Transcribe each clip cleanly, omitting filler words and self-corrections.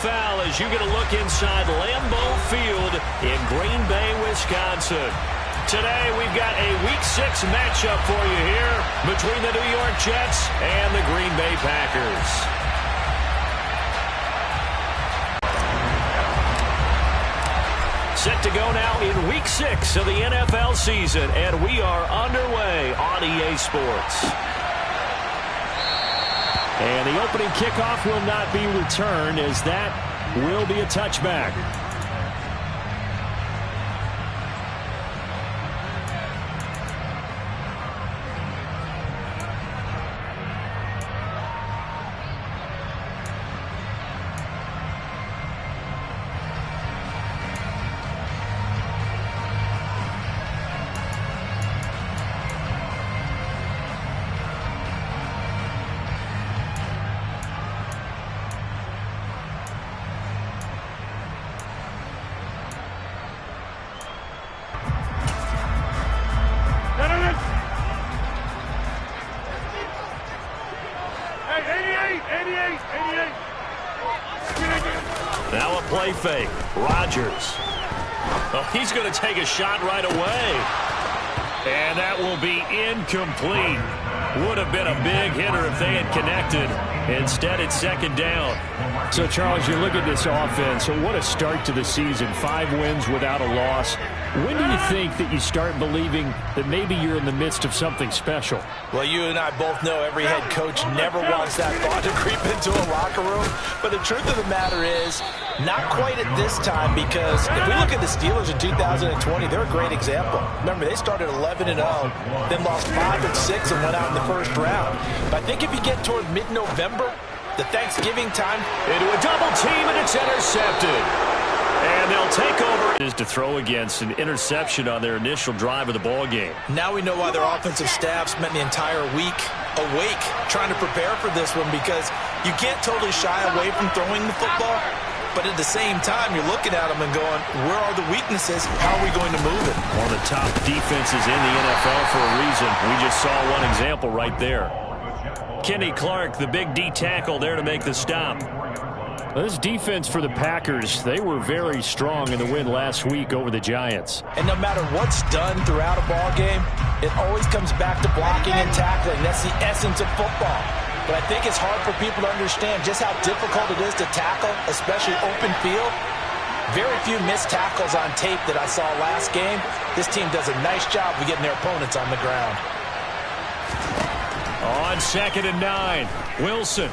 NFL as you get a look inside Lambeau Field in Green Bay, Wisconsin. Today we've got a Week 6 matchup for you here between the New York Jets and the Green Bay Packers. Set to go now in Week 6 of the NFL season, and we are underway on EA Sports. And the opening kickoff will not be returned, as that will be a touchback. Now a play fake. Rodgers. Oh, he's going to take a shot right away. And that will be incomplete. Would have been a big hitter if they had connected. Instead, it's second down. So, Charles, you look at this offense. So what a start to the season. 5 wins without a loss. When do you think that you start believing that maybe you're in the midst of something special? Well, you and I both know every head coach never wants that thought to creep into a locker room. But the truth of the matter is, not quite at this time, because if we look at the Steelers in 2020, they're a great example. Remember, they started 11-0, then lost 5 and 6 and went out in the first round. But I think if you get toward mid-November, the Thanksgiving time, into a double team, and it's intercepted. And they'll take over. Is to throw against an interception on their initial drive of the ball game. Now we know why their offensive staff spent the entire week awake trying to prepare for this one, because you can't totally shy away from throwing the football. But at the same time, you're looking at them and going, where are the weaknesses? How are we going to move it? One of the top defenses in the NFL for a reason. We just saw one example right there. Kenny Clark, the big D tackle, there to make the stop. This defense for the Packers, they were very strong in the win last week over the Giants. And no matter what's done throughout a ball game, it always comes back to blocking and tackling. That's the essence of football. But I think it's hard for people to understand just how difficult it is to tackle, especially open field. Very few missed tackles on tape that I saw last game. This team does a nice job of getting their opponents on the ground. On 2nd and 9, Wilson.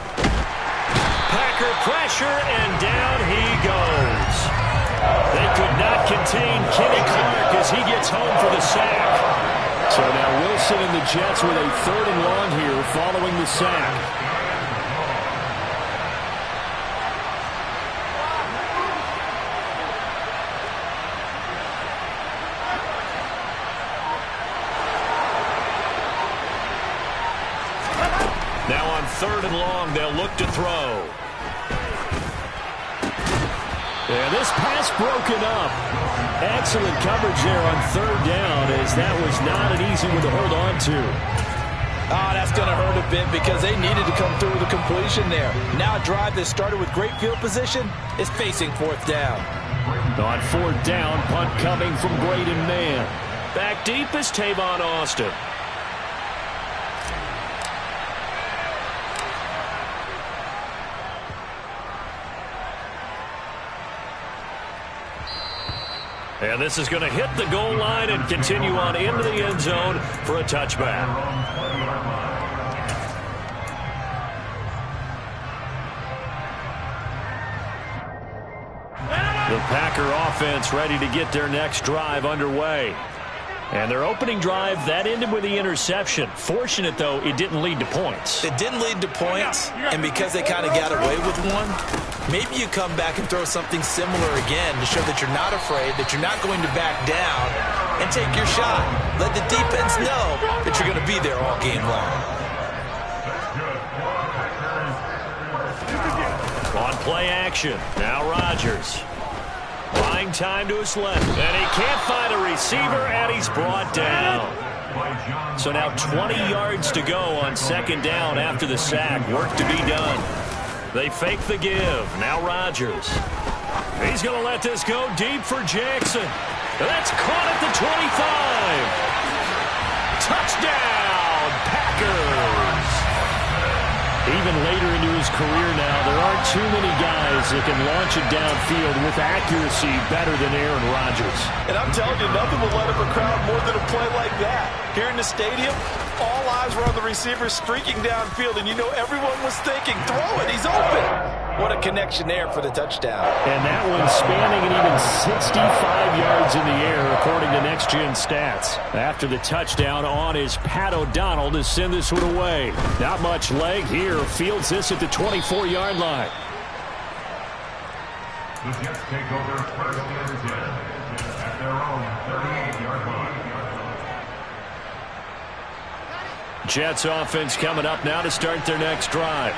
Packer pressure, and down he goes. They could not contain Kenny Clark as he gets home for the sack. So now Wilson and the Jets with a 3rd and long here following the sack. Now on 3rd and long, they'll look to throw. And this pass broken up. Excellent coverage there on 3rd down, as that was not an easy one to hold on to. Oh, that's going to hurt a bit, because they needed to come through with a completion there. Now a drive that started with great field position is facing 4th down. On 4th down, punt coming from Braden Mann. Back deep is Tavon Austin. And this is going to hit the goal line and continue on into the end zone for a touchback. The Packer offense ready to get their next drive underway. And their opening drive, that ended with the interception. Fortunate, though, it didn't lead to points. It didn't lead to points, and because they kind of got away with one, maybe you come back and throw something similar again to show that you're not afraid, that you're not going to back down, and take your shot. Let the defense know that you're going to be there all game long. On play action, now Rodgers. Buying time to his left, and he can't find a receiver, and he's brought down. So now 20 yards to go on 2nd down after the sack. Work to be done. They fake the give. Now Rodgers. He's going to let this go deep for Jackson. That's caught at the 25. Touchdown, Packers. Even later into his career now, there aren't too many guys that can launch it downfield with accuracy better than Aaron Rodgers. And I'm telling you, nothing will light up a crowd more than a play like that. Here in the stadium, all eyes were on the receiver streaking downfield, and you know everyone was thinking, throw it, he's open. What a connection there for the touchdown. And that one spanning an even 65 yards in the air, according to Next Gen Stats. After the touchdown, on is Pat O'Donnell to send this one away. Not much leg here. Fields this at the 24-yard line. The Jets take over first and 10 at their own 38-yard line. Jets offense coming up now to start their next drive.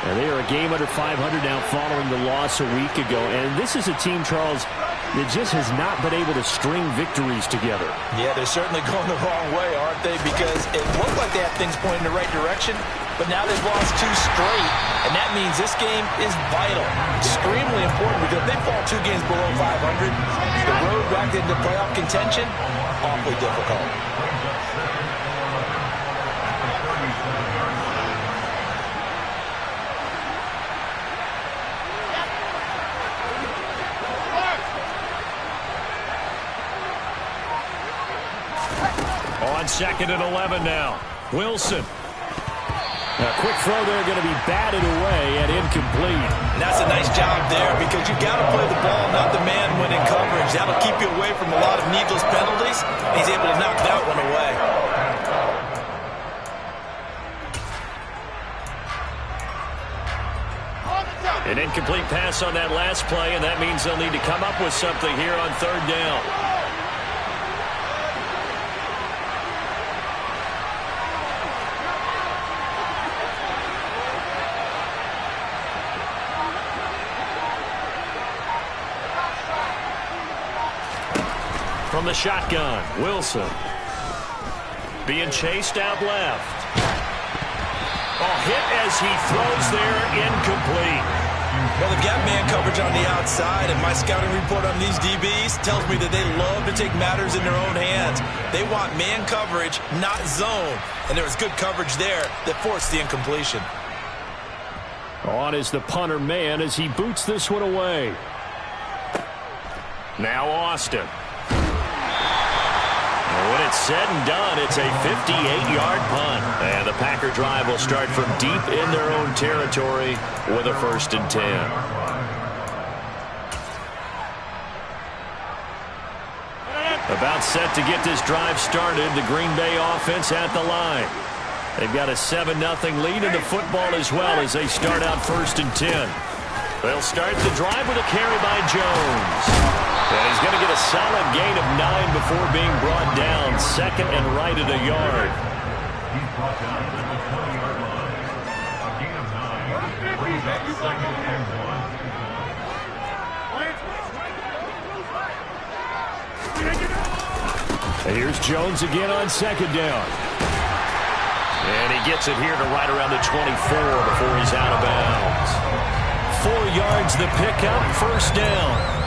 And they are a game under 500 now following the loss a week ago. And this is a team, Charles, that just has not been able to string victories together. Yeah, they're certainly going the wrong way, aren't they? Because it looked like they had things pointing in the right direction, but now they've lost 2 straight. And that means this game is vital, extremely important, because if they fall 2 games below 500, the road back into playoff contention, awfully difficult. On 2nd and 11 now. Wilson. A quick throw there going to be batted away and incomplete. And that's a nice job there because you've got to play the ball, not the man when in coverage. That'll keep you away from a lot of needless penalties. He's able to knock that one away. An incomplete pass on that last play, and that means they'll need to come up with something here on 3rd down. From the shotgun, Wilson. Being chased out left. Hit as he throws there, incomplete. Well, they've got man coverage on the outside, and my scouting report on these DBs tells me that they love to take matters in their own hands. They want man coverage, not zone. And there was good coverage there that forced the incompletion. On is the punter man as he boots this one away. Now Austin. When it's said and done, it's a 58-yard punt. And the Packer drive will start from deep in their own territory with a 1st and 10. About set to get this drive started, the Green Bay offense at the line. They've got a 7-0 lead in the football as well as they start out 1st and 10. They'll start the drive with a carry by Jones. And he's going to get a solid gain of 9 before being brought down. 2nd and right at a yard. He's brought down at the 20-yard line. A gain of 9. Brings up 2nd and 1. And here's Jones again on 2nd down. And he gets it here to right around the 24 before he's out of bounds. 4 yards the pickup, 1st down.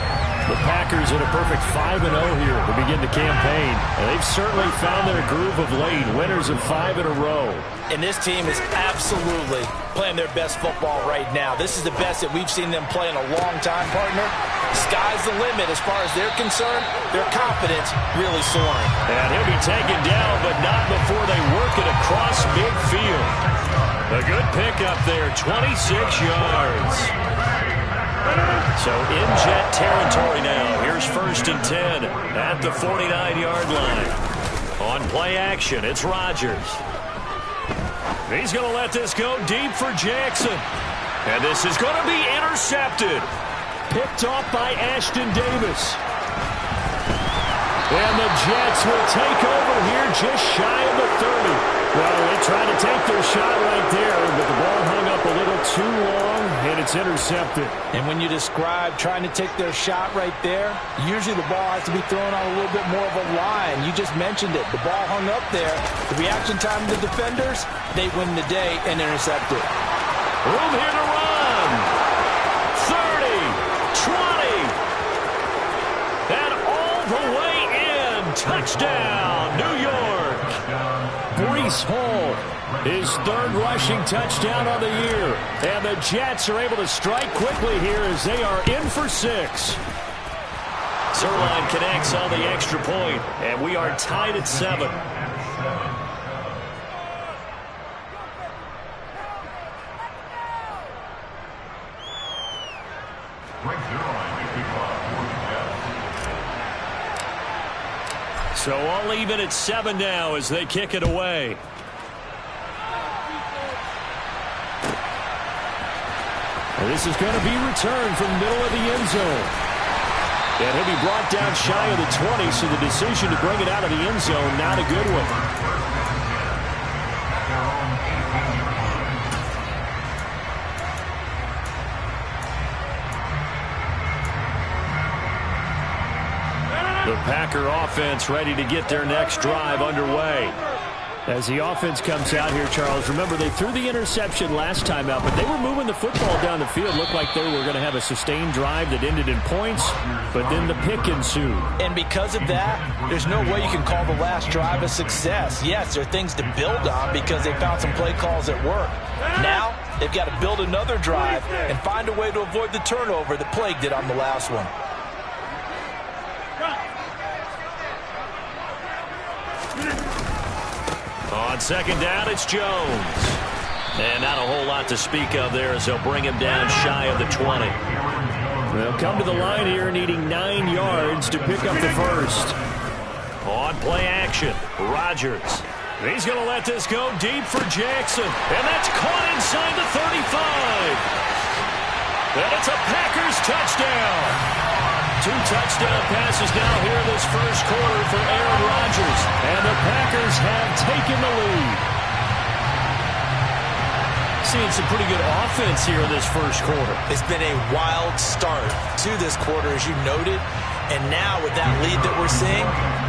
The Packers in a perfect 5-0 here to begin the campaign. And they've certainly found their groove of late. Winners of 5 in a row. And this team is absolutely playing their best football right now. This is the best that we've seen them play in a long time, partner. Sky's the limit as far as they're concerned. Their confidence really soaring. And he'll be taken down, but not before they work it across midfield. A good pickup there, 26 yards. So in Jet territory now. Here's 1st and 10 at the 49-yard line. On play action, it's Rodgers. He's going to let this go deep for Jackson. And this is going to be intercepted. Picked off by Ashton Davis. And the Jets will take over here just shy of the 30. Well, they tried to take their shot right there, but the ball hung up a little too long, and it's intercepted. And when you describe trying to take their shot right there, usually the ball has to be thrown on a little bit more of a line. You just mentioned it. The ball hung up there. The reaction time of the defenders, they win the day and intercept it. Room here to run. Touchdown, New York. Breece Hall, his third rushing touchdown on the year. And the Jets are able to strike quickly here as they are in for 6. Zerline connects on the extra point, and we are tied at 7. So all even at 7 now as they kick it away. And this is going to be returned from the middle of the end zone. And he'll be brought down shy of the 20, so the decision to bring it out of the end zone, not a good one. The Packer offense ready to get their next drive underway. As the offense comes out here, Charles, remember they threw the interception last time out, but they were moving the football down the field. Looked like they were going to have a sustained drive that ended in points, but then the pick ensued. And because of that, there's no way you can call the last drive a success. Yes, there are things to build on because they found some play calls that work. Now, they've got to build another drive and find a way to avoid the turnover that plagued it on the last one. On second down, it's Jones. And not a whole lot to speak of there as they'll bring him down shy of the 20. They'll come to the line here needing 9 yards to pick up the first. On play action, Rodgers. He's going to let this go deep for Jackson. And that's caught inside the 35. And it's a Packers touchdown. 2 touchdown passes now here in this first quarter for Aaron Rodgers. And the Packers have taken the lead. Seeing some pretty good offense here in this first quarter. It's been a wild start to this quarter, as you noted. And now with that lead that we're seeing,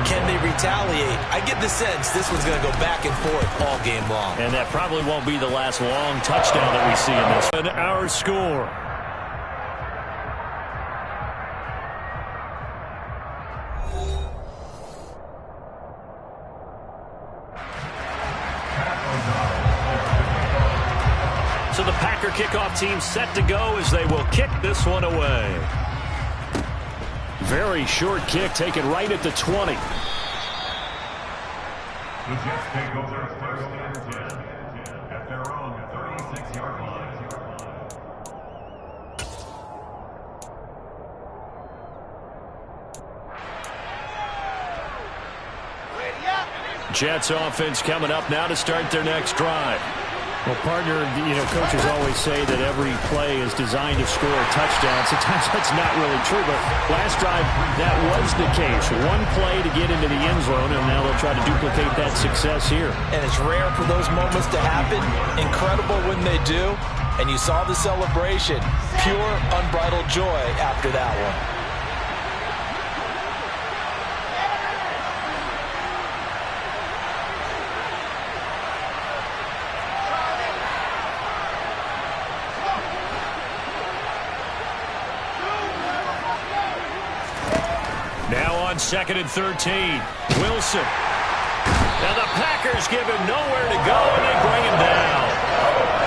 can they retaliate? I get the sense this one's going to go back and forth all game long. And that probably won't be the last long touchdown that we see in this. And our score. So the Packer kickoff team set to go as they will kick this one away. Very short kick taken right at the 20. The Jets take over first and 10 at their own 36-yard line. Jets offense coming up now to start their next drive. Well, partner, coaches always say that every play is designed to score a touchdown. Sometimes that's not really true, but last drive, that was the case. One play to get into the end zone, and now they'll try to duplicate that success here. And it's rare for those moments to happen. Incredible when they do. And you saw the celebration. Pure, unbridled joy after that one. Second and 13. Wilson. Now the Packers give him nowhere to go, and they bring him down.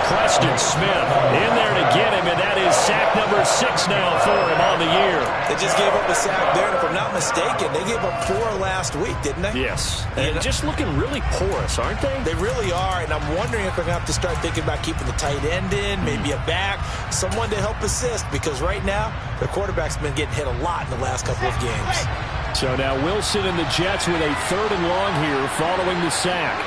Preston Smith in there to get him, and that is sack number 6 now for him on the year. They just gave up a sack there, and if I'm not mistaken, they gave up 4 last week, didn't they? Yes. And just looking really porous, aren't they? They really are, and I'm wondering if they're going to have to start thinking about keeping the tight end in, maybe a back, someone to help assist, because right now, the quarterback's been getting hit a lot in the last couple of games. So now Wilson and the Jets with a 3rd and long here following the sack.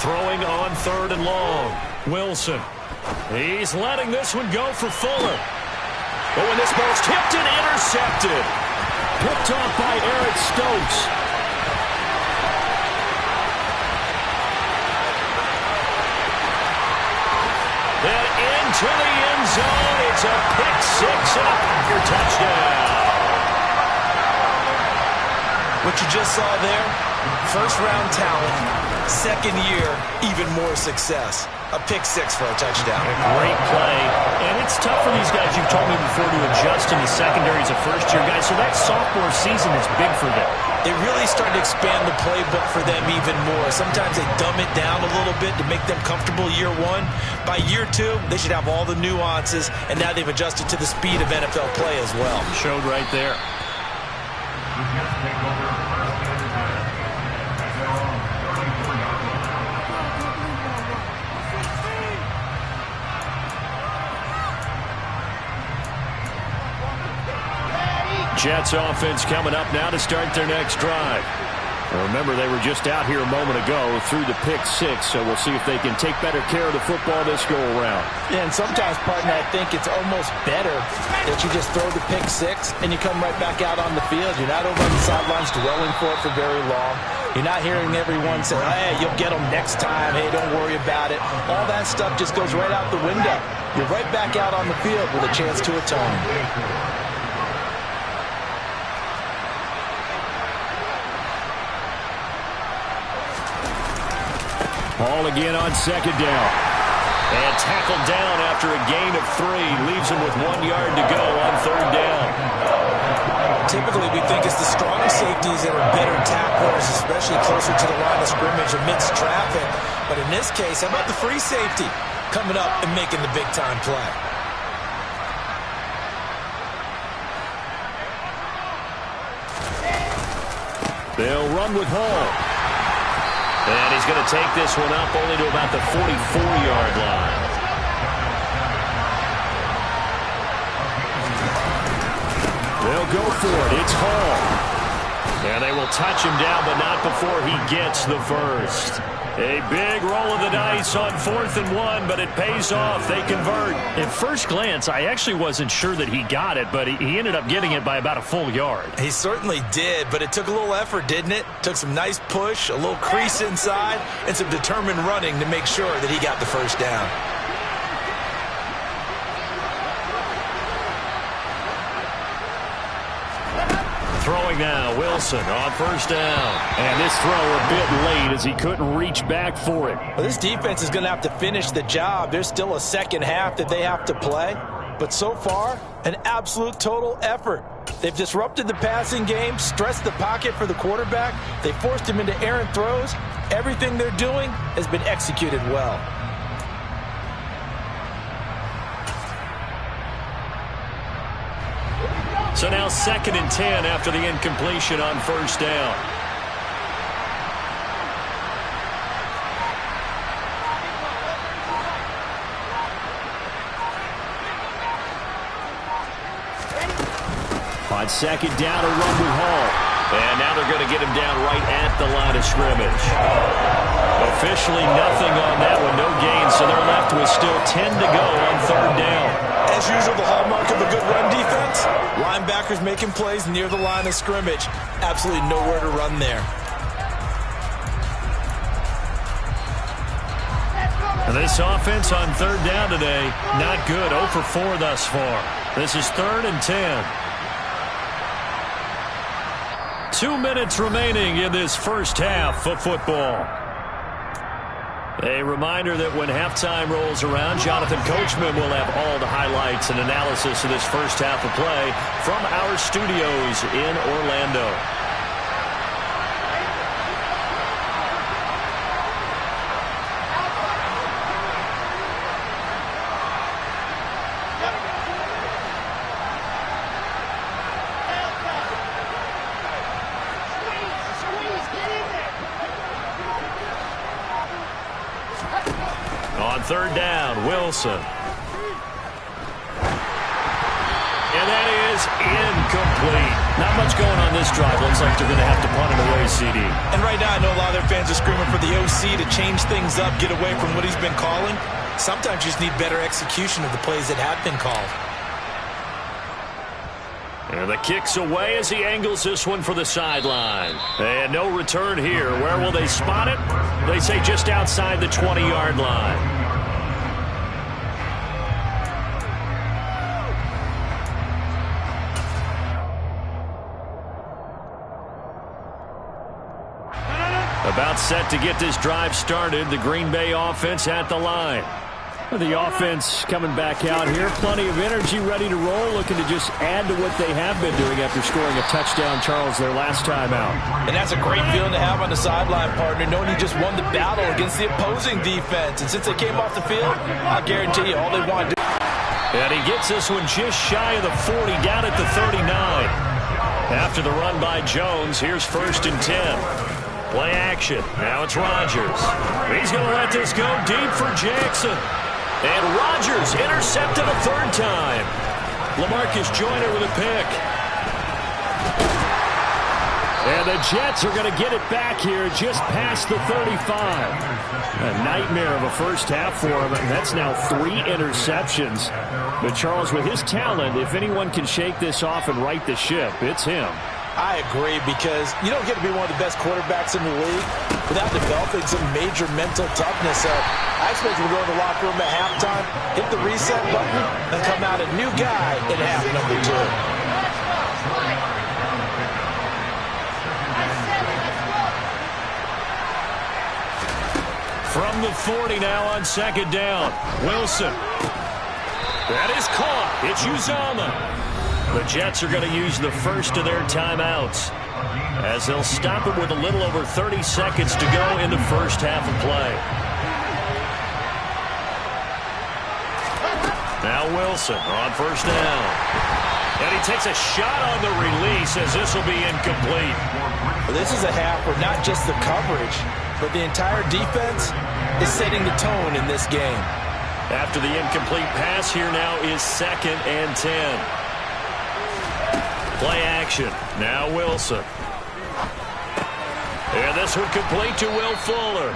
Throwing on 3rd and long. Wilson. He's letting this one go for Fuller. Oh, and this ball's tipped and intercepted. Picked off by Eric Stokes. Then into the end zone. It's a pick 6 and a Packer touchdown. What you just saw there, first-round talent, second year, even more success. A pick six for a touchdown. A great play. And it's tough for these guys, you've told me before, to adjust in the secondary as a first-year guy. So that sophomore season is big for them. They really started to expand the playbook for them even more. Sometimes they dumb it down a little bit to make them comfortable year one. By year two, they should have all the nuances, and now they've adjusted to the speed of NFL play as well. Showed right there. Jets offense coming up now to start their next drive. Remember, they were just out here a moment ago through the pick six, so we'll see if they can take better care of the football this go-around. Yeah, and sometimes, partner, I think it's almost better that you just throw the pick six and you come right back out on the field. You're not over on the sidelines dwelling for it for very long. You're not hearing everyone say, hey, you'll get them next time. Hey, don't worry about it. All that stuff just goes right out the window. You're right back out on the field with a chance to atone. Ball again on second down. And tackled down after a gain of 3. Leaves him with 1 yard to go on third down. Typically, we think it's the strong safeties that are better tacklers, especially closer to the line of scrimmage amidst traffic. But in this case, how about the free safety coming up and making the big-time play? They'll run with Hall. And he's going to take this one up only to about the 44-yard line. They'll go for it. It's Hall. And they will touch him down, but not before he gets the first. A big roll of the dice on 4th and 1, but it pays off. They convert. At first glance, I actually wasn't sure that he got it, but he ended up getting it by about a full yard. He certainly did, but it took a little effort, didn't it? Took some nice push, a little crease inside, and some determined running to make sure that he got the first down. Throwing now, Wilson on first down. And this throw a bit late as he couldn't reach back for it. Well, this defense is going to have to finish the job. There's still a second half that they have to play. But so far, an absolute total effort. They've disrupted the passing game, stressed the pocket for the quarterback. They forced him into errant throws. Everything they're doing has been executed well. So now 2nd and 10 after the incompletion on first down. On second down, a run with Hall. And now they're going to get him down right at the line of scrimmage. Officially nothing on that one, no gain, so they're left with still 10 to go on third down. As usual, the hallmark of a good run defense, linebackers making plays near the line of scrimmage. Absolutely nowhere to run there. And this offense on third down today, not good. 0 for 4 thus far. This is 3rd and 10. 2 minutes remaining in this first half of football. A reminder that when halftime rolls around, Jonathan Coachman will have all the highlights and analysis of this first half of play from our studios in Orlando. On third down, Wilson. And that is incomplete. Not much going on this drive. Looks like they're going to have to punt it away, CD. And right now, I know a lot of their fans are screaming for the OC to change things up, get away from what he's been calling. Sometimes you just need better execution of the plays that have been called. And the kick's away as he angles this one for the sideline. And no return here. Where will they spot it? They say just outside the 20-yard line. About set to get this drive started. The Green Bay offense at the line. The offense coming back out here. Plenty of energy, ready to roll, looking to just add to what they have been doing after scoring a touchdown, Charles, their last time out. And that's a great feeling to have on the sideline, partner, knowing you just won the battle against the opposing defense. And since they came off the field, I guarantee you all they want to do. And he gets this one just shy of the 40, down at the 39. After the run by Jones, here's 1st and 10. Play action. Now it's Rodgers. He's going to let this go deep for Jackson. And Rodgers intercepted a 3rd time. LaMarcus Joyner with a pick. And the Jets are going to get it back here just past the 35. A nightmare of a first half for him. That's now 3 interceptions. But Charles, with his talent, if anyone can shake this off and right the ship, it's him. I agree, because you don't get to be one of the best quarterbacks in the league without developing some major mental toughness. So I expect we'll go in the locker room at halftime, hit the reset button, and come out a new guy in half number 2. From the 40 now on 2nd down. Wilson. That is caught. It's Uzomah. The Jets are going to use the first of their timeouts as they'll stop it with a little over 30 seconds to go in the first half of play. Now Wilson on 1st down. And he takes a shot on the release as this will be incomplete. Well, this is a half where not just the coverage, but the entire defense is setting the tone in this game. After the incomplete pass, here now is 2nd and 10. Play action. Now Wilson. And this one complete to Will Fuller.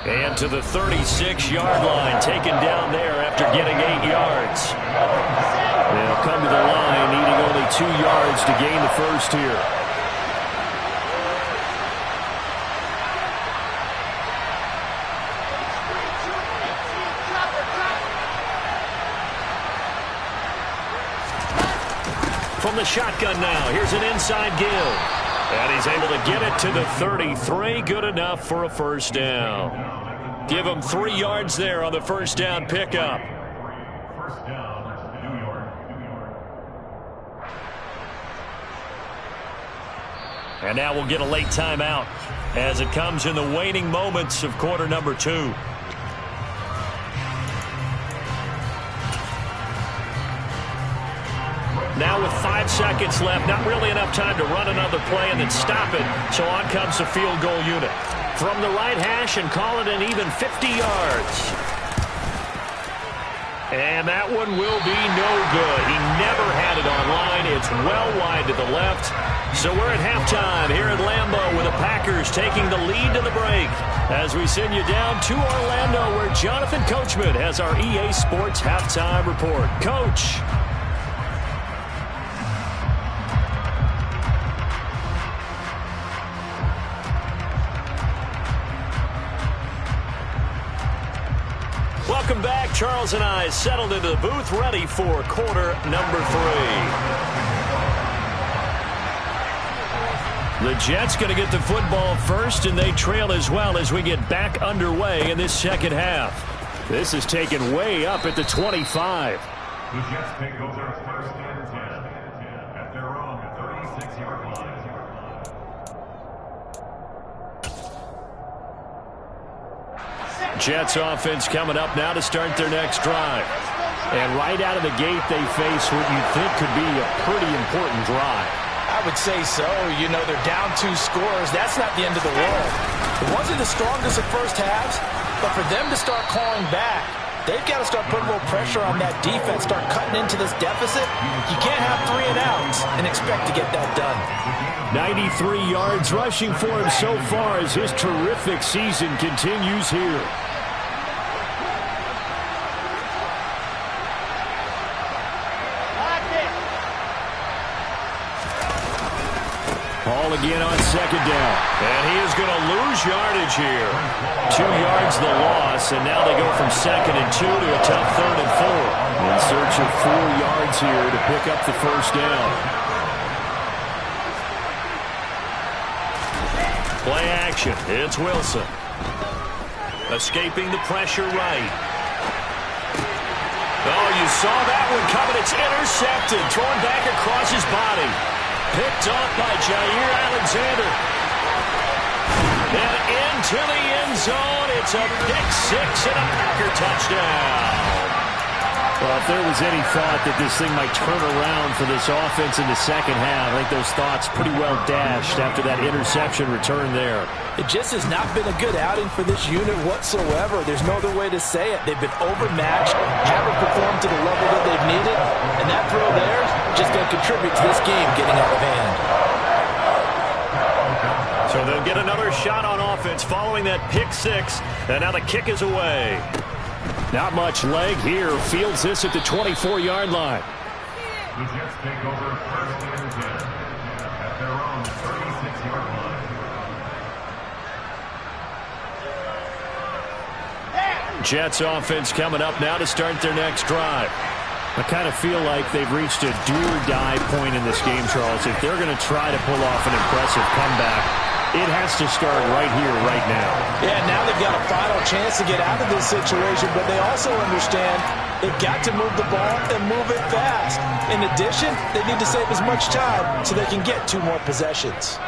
And to the 36-yard line, taken down there after getting 8 yards. They'll come to the line, needing only 2 yards to gain the first here. From the shotgun now, here's an inside give. And he's able to get it to the 33. Good enough for a 1st down. Give him 3 yards there on the 1st down pickup. First down, New York. And now we'll get a late timeout as it comes in the waning moments of quarter number 2. Now with 5 seconds left, not really enough time to run another play and then stop it. So on comes the field goal unit. From the right hash and call it an even 50 yards. And that one will be no good. He never had it on line. It's well wide to the left. So we're at halftime here at Lambeau with the Packers taking the lead to the break. As we send you down to Orlando where Jonathan Coachman has our EA Sports halftime report. Coach. Welcome back. Charles and I settled into the booth, ready for quarter number 3. The Jets going to get the football first, and they trail as well as we get back underway in this second half. This is taken way up at the 25. The Jets take over 1st and 10 at their own 36-yard line. Jets offense coming up now to start their next drive. And right out of the gate, they face what you'd think could be a pretty important drive. I would say so. You know, they're down 2 scores. That's not the end of the world. It wasn't the strongest of first halves, but for them to start clawing back, they've got to start putting a little pressure on that defense, start cutting into this deficit. You can't have 3 and outs and expect to get that done. 93 yards rushing for him so far as his terrific season continues here. Ball again on 2nd down. And he is going to lose yardage here. 2 yards the loss, and now they go from 2nd and 2 to a tough 3rd and 4. In search of 4 yards here to pick up the 1st down. Play action. It's Wilson. Escaping the pressure right. Oh, you saw that one coming. It's intercepted. Thrown back across his body. Picked off by Jair Alexander. And into the end zone. It's a pick six and a Packer touchdown. Well, if there was any thought that this thing might turn around for this offense in the second half, I think those thoughts pretty well dashed after that interception return there. It just has not been a good outing for this unit whatsoever. There's no other way to say it. They've been overmatched, haven't performed to the level that they've needed, and that throw there is just going to contribute to this game getting out of hand. So they'll get another shot on offense following that pick six, and now the kick is away. Not much leg here. Fields this at the 24-yard line. The Jets take over first and 10 at their own 36-yard line. Jets offense coming up now to start their next drive. I kind of feel like they've reached a do-or-die point in this game, Charles. If they're going to try to pull off an impressive comeback, it has to start right here, right now. Yeah, now they've got a final chance to get out of this situation, but they also understand they've got to move the ball and move it fast. In addition, they need to save as much time so they can get 2 more possessions.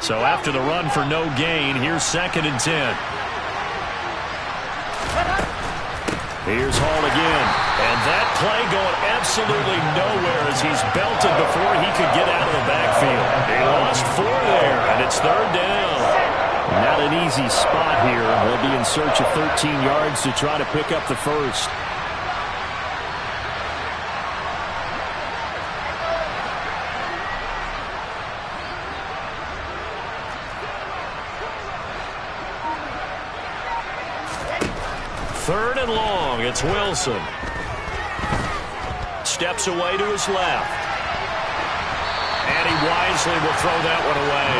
So after the run for no gain, here's 2nd and 10. Here's Hall again. And that play going absolutely nowhere as he's belted before he could get out of the backfield. He lost 4 there, and it's 3rd down. Not an easy spot here. They'll be in search of 13 yards to try to pick up the first. Third and long. It's Wilson. Steps away to his left. And he wisely will throw that one away.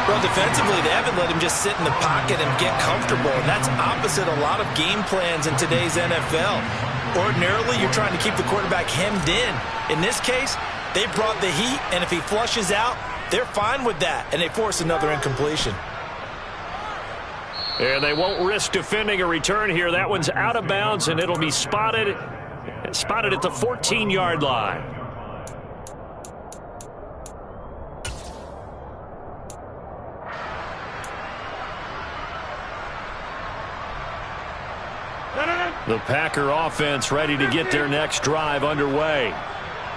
Well, defensively, they haven't let him just sit in the pocket and get comfortable. And that's opposite a lot of game plans in today's NFL. Ordinarily, you're trying to keep the quarterback hemmed in. In this case, they brought the heat, and if he flushes out, they're fine with that, and they force another incompletion. And they won't risk defending a return here. That one's out of bounds, and it'll be spotted at the 14-yard line. The Packer offense ready to get their next drive underway.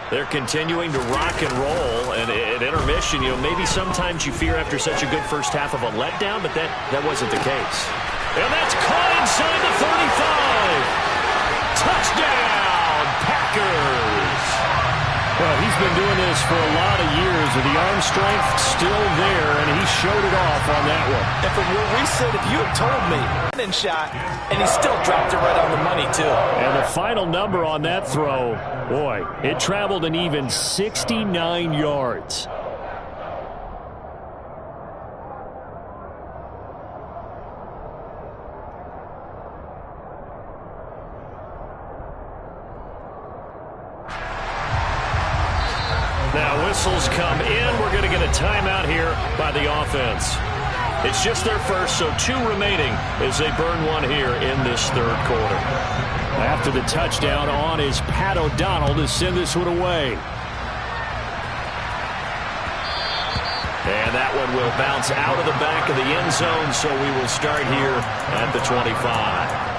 They're continuing to rock and roll, and at intermission, maybe sometimes you fear after such a good first half of a letdown, but that wasn't the case. And that's caught inside the 35. Touchdown, Packers. Well, he's been doing this for a lot of years with the arm strength still there, and he showed it off on that one. And from where we sit, if you had told me, shot, and he still dropped it right on the money, too. And the final number on that throw, boy, it traveled an even 69 yards. Now whistles come in. We're going to get a timeout here by the offense. It's just their first, so 2 remaining as they burn one here in this third quarter. After the touchdown on is Pat O'Donnell to send this one away. And that one will bounce out of the back of the end zone, so we will start here at the 25.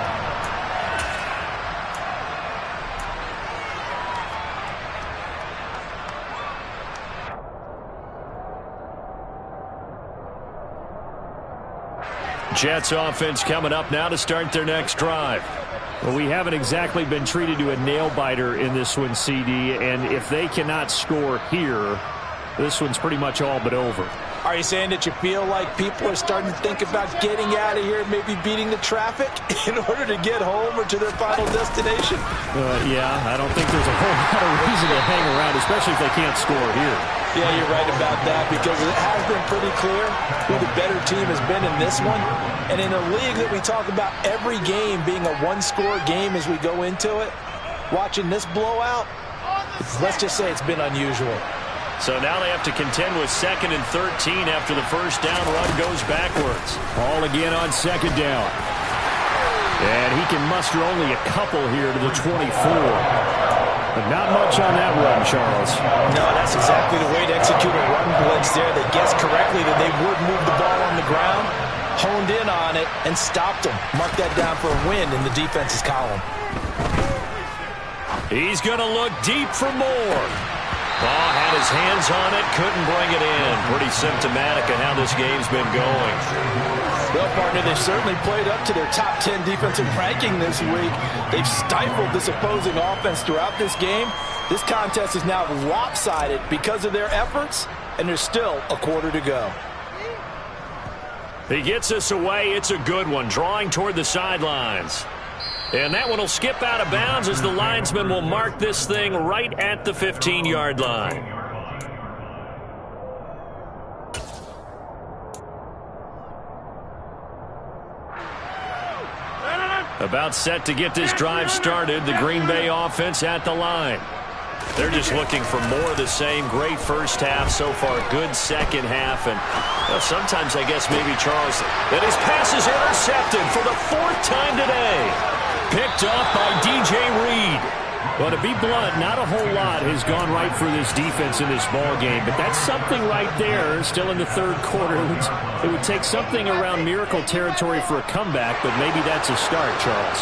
Jets offense coming up now to start their next drive. Well, we haven't exactly been treated to a nail-biter in this one, CD, and if they cannot score here, this one's pretty much all but over. Are you saying that you feel like people are starting to think about getting out of here and maybe beating the traffic in order to get home or to their final destination? Yeah, I don't think there's a whole lot of reason to hang around, especially if they can't score here. Yeah, you're right about that, because it has been pretty clear who the better team has been in this one. And in a league that we talk about every game being a one-score game as we go into it, watching this blowout, let's just say it's been unusual. So now they have to contend with 2nd and 13 after the first down run goes backwards. Ball again on 2nd down. And he can muster only a couple here to the 24. But not much on that run, Charles. No, that's exactly the way to execute a run blitz there. They guessed correctly that they would move the ball on the ground, honed in on it, and stopped them. Mark that down for a win in the defense's column. He's going to look deep for more. Oh, had his hands on it, couldn't bring it in. Pretty symptomatic of how this game's been going. Well, partner, they've certainly played up to their top 10 defensive ranking this week. They've stifled this opposing offense throughout this game. This contest is now lopsided because of their efforts, and there's still a quarter to go. He gets us away. It's a good one, drawing toward the sidelines. And that one will skip out of bounds as the linesman will mark this thing right at the 15-yard line. About set to get this drive started, the Green Bay offense at the line. They're just looking for more of the same. Great first half so far, good second half, and well, sometimes I guess maybe Charles, that his pass is intercepted for the 4th time today. Picked off by DJ Reed. Well, to be blunt, not a whole lot has gone right for this defense in this ball game, but that's something right there. Still in the 3rd quarter, it would take something around miracle territory for a comeback, but maybe that's a start, Charles.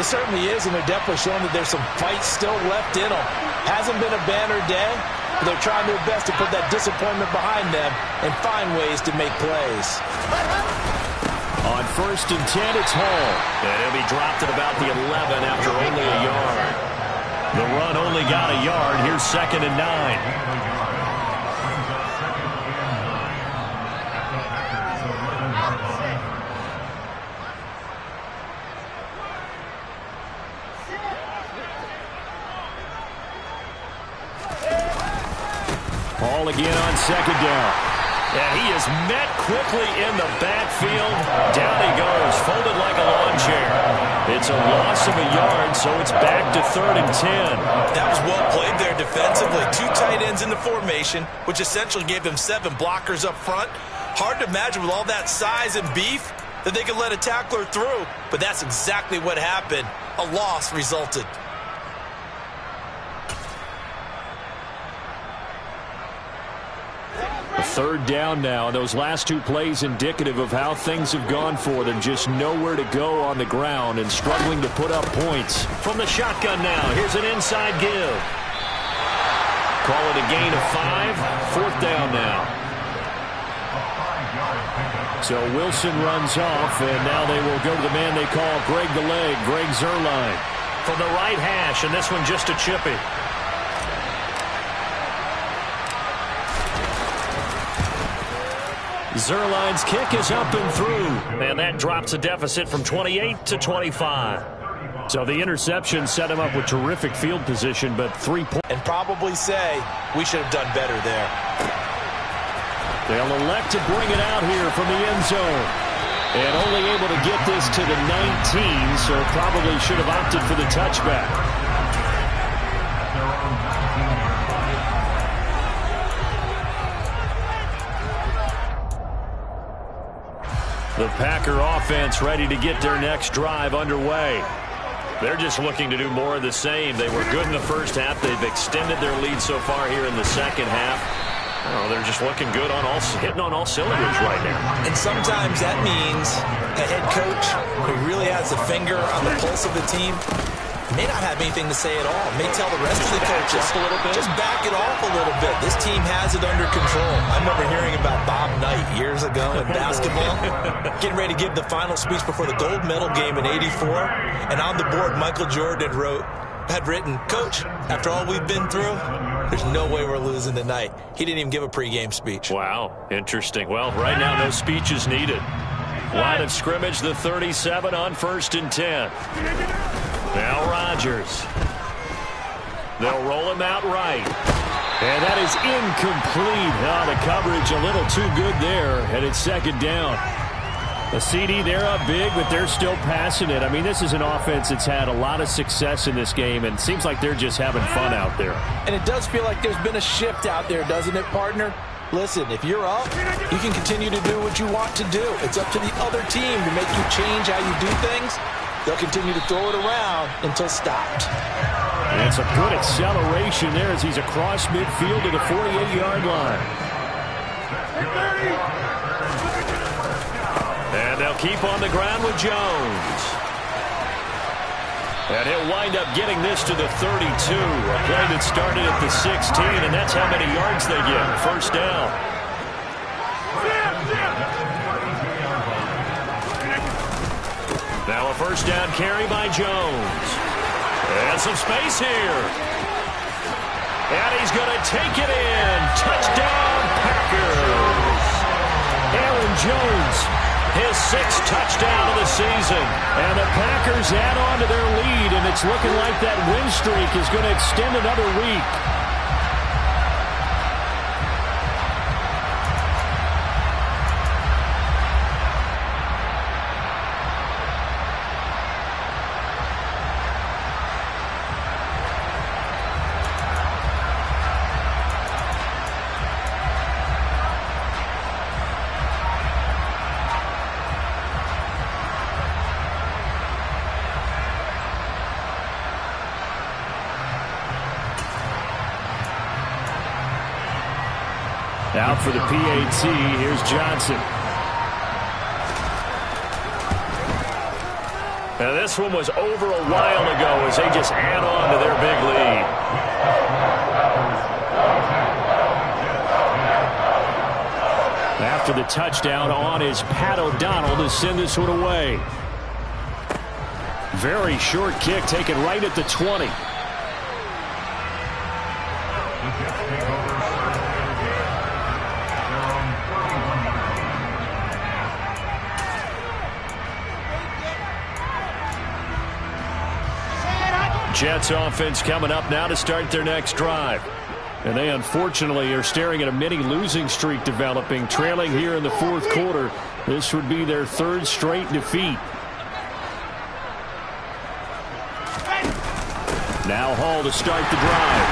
It certainly is, and they're definitely showing that there's some fight still left in them. Hasn't been a banner day, but they're trying their best to put that disappointment behind them and find ways to make plays. On 1st and 10, it's Hall. And he'll be dropped at about the 11 after only a yard. The run only got a yard. Here's 2nd and 9. Hall again on 2nd down. And he is met quickly in the backfield. Down he goes, folded like a lawn chair. It's a loss of a yard, so it's back to 3rd and 10. That was well played there defensively. 2 tight ends in the formation, which essentially gave them 7 blockers up front. Hard to imagine with all that size and beef that they could let a tackler through, but that's exactly what happened. A loss resulted. Third down now. Those last 2 plays indicative of how things have gone for them. Just nowhere to go on the ground and struggling to put up points. From the shotgun now, here's an inside give. Call it a gain of 5. 4th down now. So Wilson runs off, and now they will go to the man they call Greg the Leg, Greg Zuerlein. From the right hash, and this one just a chippy. Zuerlein's kick is up and through, and that drops a deficit from 28 to 25. So the interception set him up with terrific field position, but 3 points. And probably say we should have done better there. They'll elect to bring it out here from the end zone. And only able to get this to the 19, so probably should have opted for the touchback. The Packer offense ready to get their next drive underway. They're just looking to do more of the same. They were good in the first half. They've extended their lead so far here in the second half. Oh, they're just looking good on hitting on all cylinders right now. And sometimes that means a head coach who really has a finger on the pulse of the team may not have anything to say at all. May tell the rest of the coaches, just back it off a little bit. This team has it under control. I remember hearing about Bob Knight years ago in basketball, getting ready to give the final speech before the gold medal game in '84. And on the board, Michael Jordan had written, "Coach, after all we've been through, there's no way we're losing tonight." He didn't even give a pregame speech. Wow, interesting. Well, right now, no speech is needed. Line of scrimmage, the 37 on 1st and 10. Now Rodgers. They'll roll him out right. And that is incomplete. The coverage a little too good there, and it's 2nd down. A CD, they're up big, but they're still passing it. I mean, this is an offense that's had a lot of success in this game, and it seems like they're just having fun out there. And it does feel like there's been a shift out there, doesn't it, partner? Listen, if you're up, you can continue to do what you want to do. It's up to the other team to make you change how you do things. They'll continue to throw it around until stopped. And it's a good acceleration there as he's across midfield to the 48-yard line. And they'll keep on the ground with Jones. And he'll wind up getting this to the 32. A play that started at the 16, and that's how many yards they get. First down. Now a first down carry by Jones. And some space here. And he's going to take it in. Touchdown, Packers. Aaron Jones, his 6th touchdown of the season. And the Packers add on to their lead, and it's looking like that win streak is going to extend another week. Out for the PAT, here's Johnson. Now this one was over a while ago as they just add on to their big lead. After the touchdown on is Pat O'Donnell to send this one away. Very short kick taken right at the 20. Jets offense coming up now to start their next drive. And they unfortunately are staring at a mini losing streak developing, trailing here in the 4th quarter. This would be their 3rd straight defeat. Now Hall to start the drive.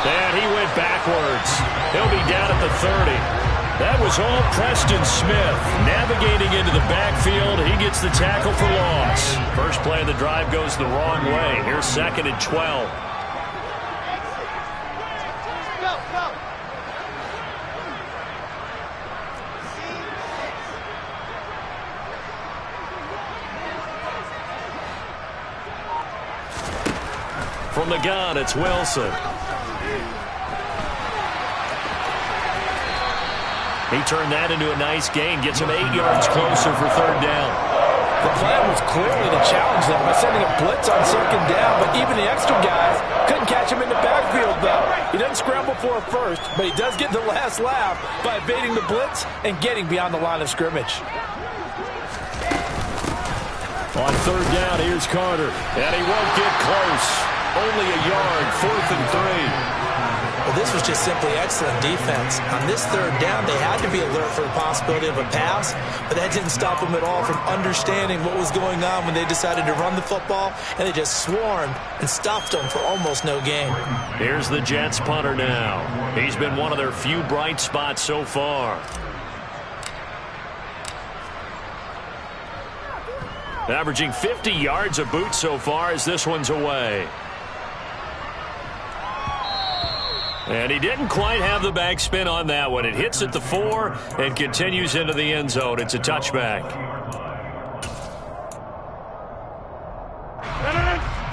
And he went backwards. He'll be down at the 30. That was all Preston Smith. Navigating into the backfield, he gets the tackle for loss. First play of the drive goes the wrong way. Here's 2nd and 12. From the gun, it's Wilson. He turned that into a nice gain, gets him 8 yards closer for 3rd down. The plan was clearly to challenge them by sending a blitz on 2nd down, but even the extra guys couldn't catch him in the backfield, though. He doesn't scramble for a first, but he does get the last laugh by evading the blitz and getting beyond the line of scrimmage. On 3rd down, here's Carter. And he won't get close. Only a yard, 4th and 3. Well, this was just simply excellent defense. On this 3rd down, they had to be alert for the possibility of a pass, but that didn't stop them at all from understanding what was going on when they decided to run the football, and they just swarmed and stopped them for almost no gain. Here's the Jets punter now. He's been one of their few bright spots so far. Averaging 50 yards a boot so far as this one's away. And he didn't quite have the backspin on that one. It hits at the 4 and continues into the end zone. It's a touchback.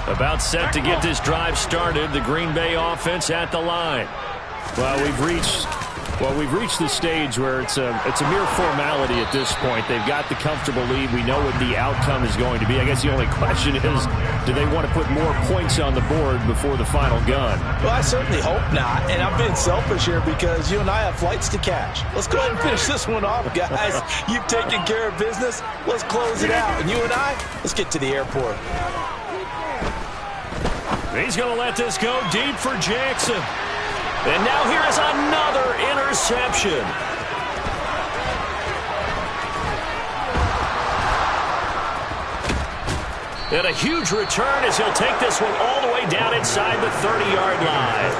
About set to get this drive started. The Green Bay offense at the line. Well, we've reached the stage where it's a mere formality at this point. They've got the comfortable lead. We know what the outcome is going to be. I guess the only question is, do they want to put more points on the board before the final gun? Well, I certainly hope not, and I'm being selfish here because you and I have flights to catch. Let's go ahead and finish this one off, guys. You've taken care of business. Let's close it out. And you and I, let's get to the airport. He's going to let this go deep for Jackson. And now here is another interception. And a huge return as he'll take this one all the way down inside the 30-yard line.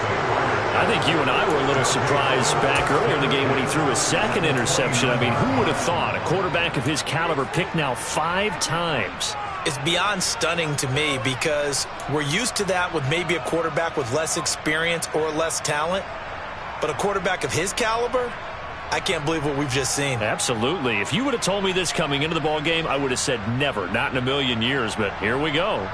I think you and I were a little surprised back earlier in the game when he threw his second interception. I mean, who would have thought a quarterback of his caliber picked now 5 times? It's beyond stunning to me because we're used to that with maybe a quarterback with less experience or less talent. But a quarterback of his caliber, I can't believe what we've just seen. Absolutely. If you would have told me this coming into the ball game, I would have said never, not in a million years. But here we go.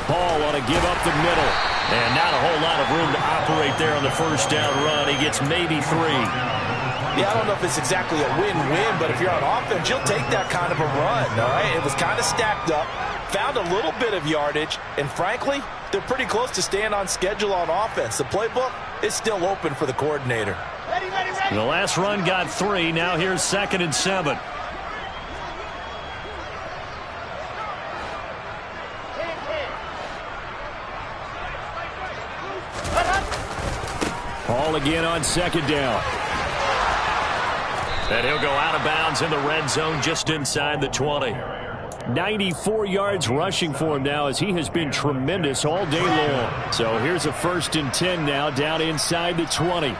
Paul ought to give up the middle. And not a whole lot of room to operate there on the first down run. He gets maybe 3. Yeah, I don't know if it's exactly a win-win, but if you're on offense, you'll take that kind of a run, all right? It was kind of stacked up, found a little bit of yardage, and frankly, they're pretty close to staying on schedule on offense. The playbook is still open for the coordinator. The last run got 3. Now here's 2nd and 7. Paul again on 2nd down. And he'll go out of bounds in the red zone just inside the 20. 94 yards rushing for him now as he has been tremendous all day long. So here's a 1st and 10 now down inside the 20.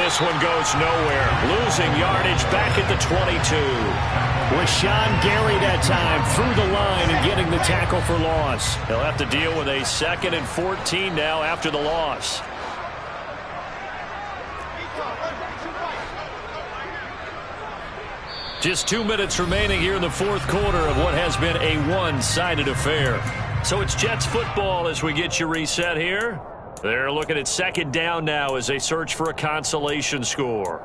This one goes nowhere. Losing yardage back at the 22. Rashawn Gary that time through the line and getting the tackle for loss. He'll have to deal with a 2nd and 14 now after the loss. Just 2 minutes remaining here in the 4th quarter of what has been a one-sided affair. So it's Jets football as we get you reset here. They're looking at 2nd down now as they search for a consolation score.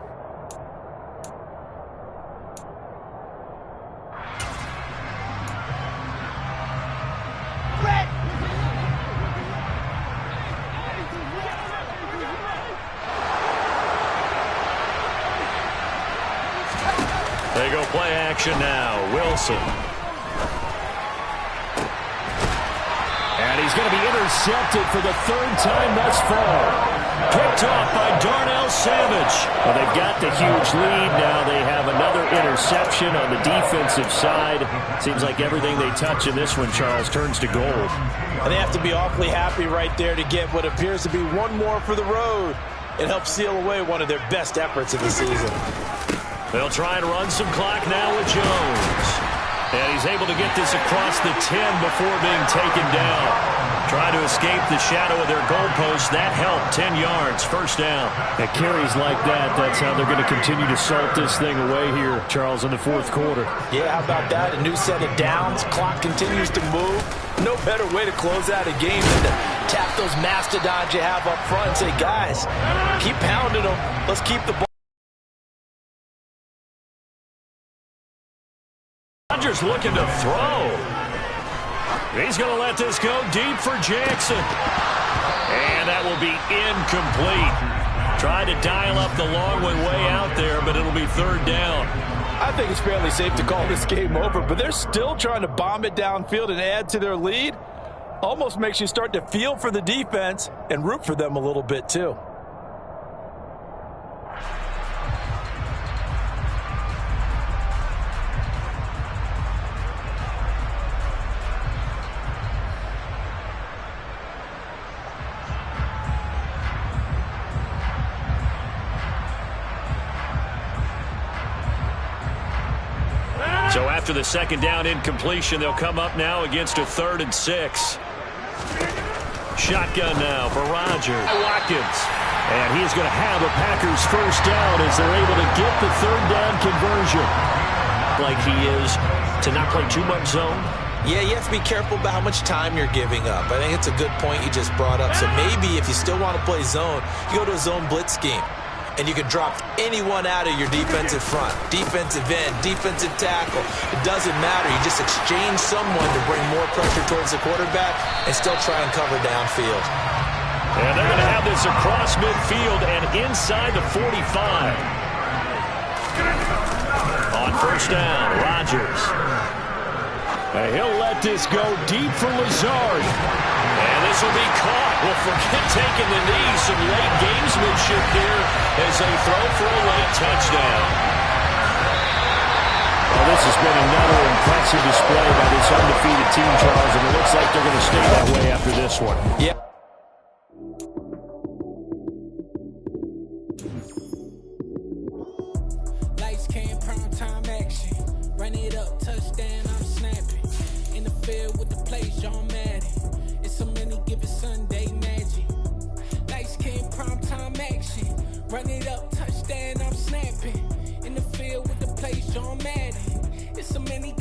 They go play action now. Wilson. And he's going to be intercepted for the 3rd time thus far. Picked off by Darnell Savage. Well, they've got the huge lead. Now they have another interception on the defensive side. Seems like everything they touch in this one, Charles, turns to gold. And they have to be awfully happy right there to get what appears to be one more for the road. It helps seal away one of their best efforts of the season. They'll try and run some clock now with Jones. And he's able to get this across the 10 before being taken down. Try to escape the shadow of their goalpost. That helped. 10 yards. 1st down. At carries like that, that's how they're going to continue to salt this thing away here, Charles, in the 4th quarter. Yeah, how about that? A new set of downs. Clock continues to move. No better way to close out a game than to tap those mastodons you have up front and say, guys, keep pounding them. Let's keep the ball. Rodgers looking to throw. He's going to let this go deep for Jackson. And that will be incomplete. Tried to dial up the long one way out there, but it'll be 3rd down. I think it's fairly safe to call this game over, but they're still trying to bomb it downfield and add to their lead. Almost makes you start to feel for the defense and root for them a little bit too. So after the 2nd down incompletion, they'll come up now against a 3rd and 6. Shotgun now for Rodgers. Watkins. And he's going to have a Packers 1st down as they're able to get the 3rd down conversion. Like he is to not play too much zone. Yeah, you have to be careful about how much time you're giving up. I think it's a good point you just brought up. So maybe if you still want to play zone, you go to a zone blitz scheme. and you can drop anyone out of your defensive front, defensive end, defensive tackle. It doesn't matter. You just exchange someone to bring more pressure towards the quarterback and still try and cover downfield. And they're going to have this across midfield and inside the 45. On first down, Rodgers. And he'll let this go deep for Lazard. And this will be caught. Well, forget taking the knee. Some late gamesmanship here as they throw for a late touchdown. Well, this has been another impressive display by this undefeated team, Charles, and it looks like they're going to stay that way after this one. Yeah. Lights came, prime time action. Run it up, touchdown, I'm snapping. In the field with the plays, John Madden. It's so many, give it Sunday magic. Lights came, prime time action. Run it up, touchdown, I'm snapping. In the field with the plays, John Madden. It's so many.